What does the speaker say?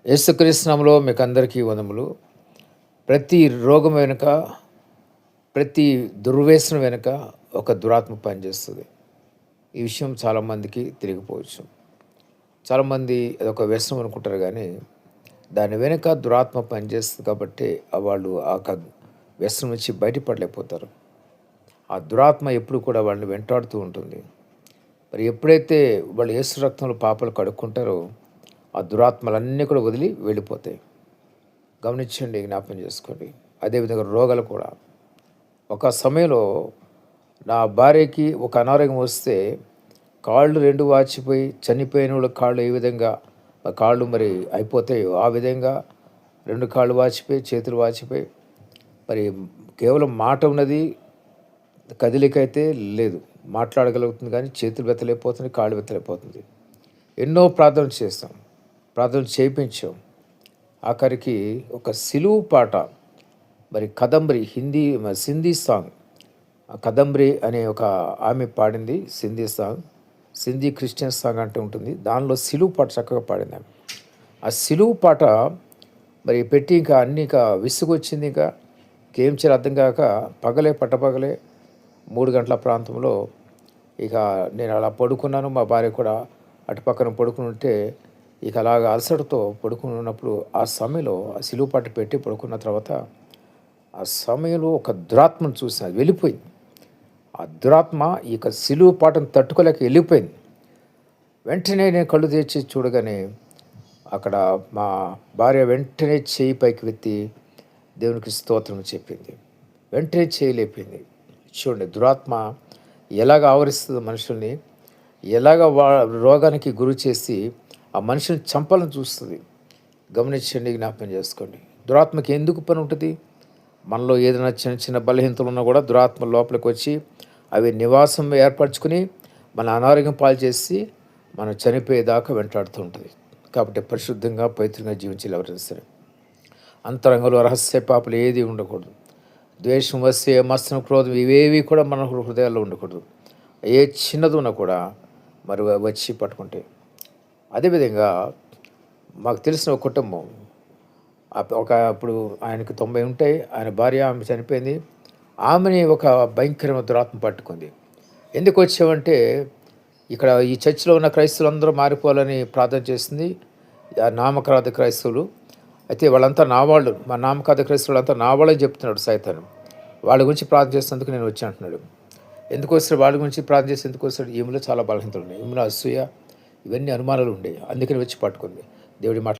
యేసుక్రీస్తు నామములో మీకందరికీ వందములు. ప్రతి రోగం వెనుక, ప్రతి దుర్వ్యసనం వెనుక ఒక దురాత్మ పనిచేస్తది. ఈ విషయం చాలామందికి తెలియకపోవచ్చు. చాలామంది అదొక వ్యసనం అనుకుంటారు గానీ, దాని వెనుక దురాత్మ పనిచేస్తది కాబట్టి వాళ్ళు వ్యసనం నుంచి బయటపడలేకపోతారు. ఆ దురాత్మ ఎప్పుడు కూడా వాళ్ళని వెంటాడుతూ ఉంటుంది. మరి ఎప్పుడైతే వాళ్ళు యేసు రక్తంలో పాపాలు కడుక్కుంటారో, ఆ దురాత్మలన్నీ కూడా వదిలి వెళ్ళిపోతాయి. గమనించండి, జ్ఞాపకం చేసుకోండి. అదేవిధంగా రోగాలు కూడా. ఒక సమయంలో నా భార్యకి ఒక అనారోగ్యం వస్తే కాళ్ళు 2 వాచిపోయి చనిపోయిన వాళ్ళ కాళ్ళు ఏ విధంగా కాళ్ళు మరి అయిపోతాయో ఆ విధంగా 2 కాళ్ళు వాచిపోయి, చేతులు వాచిపోయి, మరి కేవలం మాట ఉన్నది, కదిలికైతే లేదు. మాట్లాడగలుగుతుంది కానీ చేతులు వెత్తలేకపోతుంది, కాళ్ళు వెత్తలేకపోతుంది. ఎన్నో ప్రార్థనలు చేస్తాం, ప్రార్థనలు చేయించాం. ఆఖరికి ఒక సిలువు పాట, మరి కదంబరి సింధీ సాంగ్, కదంబరి అనే ఒక ఆమె పాడింది Sindhi song, Sindhi Christian song అంటూ ఉంటుంది. దానిలో సిలువు పాట చక్కగా పాడింది ఆమె. ఆ సిలువు పాట మరి పెట్టి ఇంకా అన్నీ విసుగు వచ్చింది. ఇంకా ఏం చేయాలి అర్థం కాక పట్టపగలే 3 గంటల ప్రాంతంలో ఇక నేను అలా పడుకున్నాను. మా భార్య కూడా అటు పక్కన పడుకుని ఉంటే ఇక అలాగ అలసటతో పడుకుని ఉన్నప్పుడు ఆ సమయంలో ఆ సిలువు పాట పెట్టి పడుకున్న తర్వాత ఆ సమయంలో ఒక దురాత్మను చూసిన వెళ్ళిపోయింది. ఆ దురాత్మ ఇక సిలువు పాటను తట్టుకోలేక వెళ్ళిపోయింది. వెంటనే నేను కళ్ళు తెరిచి చూడగానే అక్కడ మా భార్య వెంటనే చేయి పైకి వెత్తి దేవునికి స్తోత్రం చెప్పింది. వెంటనే చేయి లేపింది. చూడండి, దురాత్మ ఎలాగ ఆవరిస్తుందో మనుషుల్ని, ఎలాగ రోగానికి గురి చేసి ఆ మనిషిని చంపాలని చూస్తుంది. గమనించండి, జ్ఞాపకం చేసుకోండి. దురాత్మకి ఎందుకు పని ఉంటుంది? మనలో ఏదైనా చిన్న చిన్న బలహీనతలు ఉన్నా కూడా దురాత్మ లోపలికి వచ్చి అవి నివాసం ఏర్పరచుకుని మన అనారోగ్యం పాలు చేసి మనం చనిపోయేదాకా వెంటాడుతూ ఉంటుంది. కాబట్టి పరిశుద్ధంగా పవిత్రంగా జీవించాలి ఎవరైనా సరే. అంతరంగంలో రహస్య పాపలు ఏది ఉండకూడదు. ద్వేషం, వస్తే మత్సరం, క్రోధం ఇవేవి కూడా మన హృదయాల్లో ఉండకూడదు. ఏ చిన్నది ఉన్నా కూడా మరి వచ్చి పట్టుకుంటే. అదేవిధంగా మాకు తెలిసిన ఒక కుటుంబం, అప్పుడు ఆయనకు 90 ఉంటాయి. ఆయన భార్య, ఆమె చనిపోయింది. ఆమెని ఒక భయంకరమైన దురాత్మ పట్టుకుంది. ఎందుకు వచ్చామంటే ఇక్కడ ఈ చర్చిలో ఉన్న క్రైస్తవులందరూ మారిపోవాలని ప్రార్థన చేసింది ఆ నామకార్థ క్రైస్తవులు. అయితే వాళ్ళంతా నా వాళ్ళు, మా నామకార్థ క్రైస్తవులు అంతా నా వాళ్ళని చెప్తున్నాడు సైతాను. వాళ్ళ గురించి ప్రార్థన చేసినందుకు నేను వచ్చి అంటున్నాడు. ఎందుకు వస్తాడు? వాళ్ళ గురించి ప్రార్థన చేసి ఎందుకు వస్తాడు? ఈమెలో చాలా బలహీనతలు ఉన్నాయి, ఈమెలో అసూయ, ఇవన్నీ అనుమానాలు ఉండేవి. అందుకని వచ్చి పట్టుకుంది. దేవుడి మాట